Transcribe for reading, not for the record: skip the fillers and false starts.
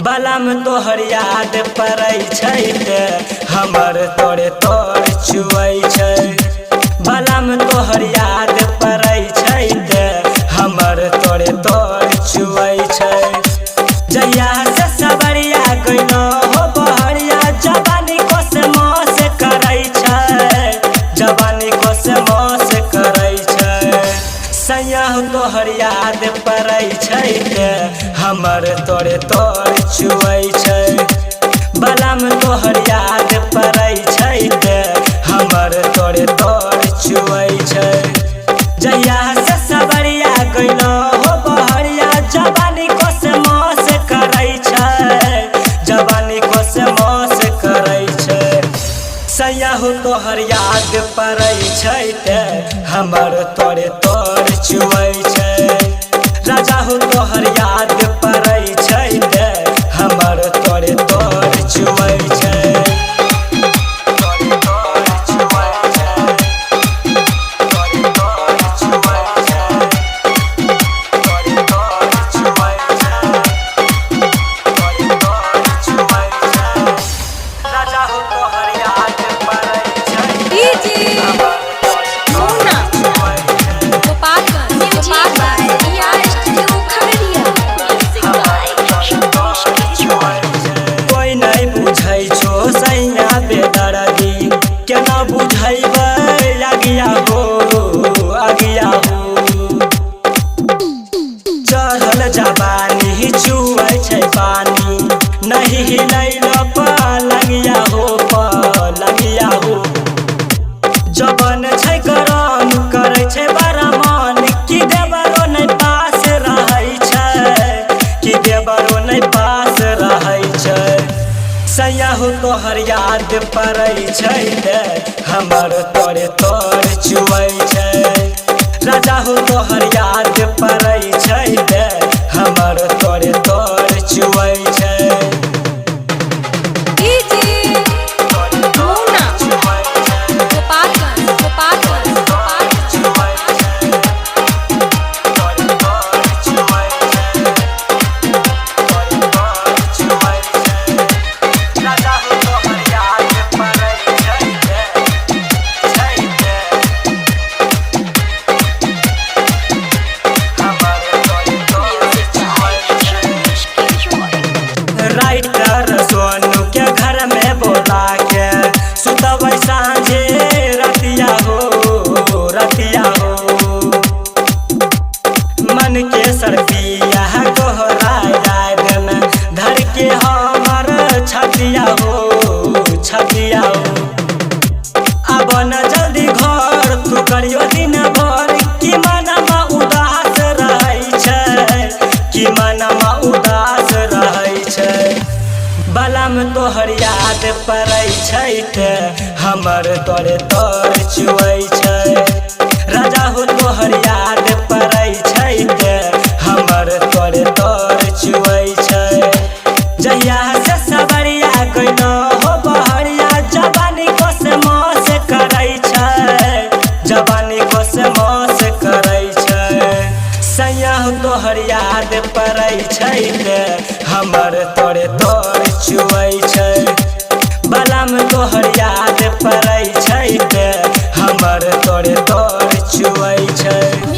बलम तोहर याद पड़ै छै ते हमर तोरे तोर छुए छै। बलम तोहर याद पड़ै छै ते हमर तोरे तोर छुए छै। जहिया से सबरिया गइलो हो बहरिया जवानी को से मौस करै छै। जवानी को से मौस करै छै। सैया तोहर याद पड़ै छै ते हमर तोरे तोर छुए छै। बलम तोहर याद पड़ै छै ते हमर तोरे तोर छुए छै। जहिया से सबरिया गइलो हो बहरिया जवानी को से मौस करै छै। जवानी को से मौस करै छै। सैया तोहर याद पड़ै छै ते हमर तोरे तोर छुए छै। राजा तोहर याद पड़ै छै ते हमर तोरे तोर छुए छै। केना बुझैबै आगिया हो आगिया हो। चढ़ल जवानी चुए छै पानी नहीं हिलैल पलंगिया हो पलंगिया हो। जवन छै गरम करै छै बड़ा मन कि देवरो नहीं पास रहै छै। कि देवरो नहीं पास रहै छै। सैया तोहर याद पड़ै छै ते हमर तोरे तोर छुए छै। राजा तोहर याद पड़ै छै ते हमर तोरे तोर छुए छै। सोनू के घर में बोला के सुतबै सांझे रतिया हो रतिया हो। मन के सरपिया तोहरा याद में धर के हमर छतिया हो छतिया हो। अब न जल्दी घर तू करियो दिन भर कि मनमा उदास रहै छै। कि मनमा उदास रहै छै। बलम तोहर याद पड़ै छै ते हमर तोरे तोर छुए छै। राजा तोहर याद पड़ै छै ते हमर तोरे तोर छुए छै। जहिया से सबरिया गइलो हो बहरिया जवानी को से मौस करै छै। जवानी को से मौस करै छै। सैया तोहर याद पड़ै छै ते हमर तोरे तोर छुए छै। बलम तोहर याद पड़ै छै ते हमर तोरे तोर छुए छै।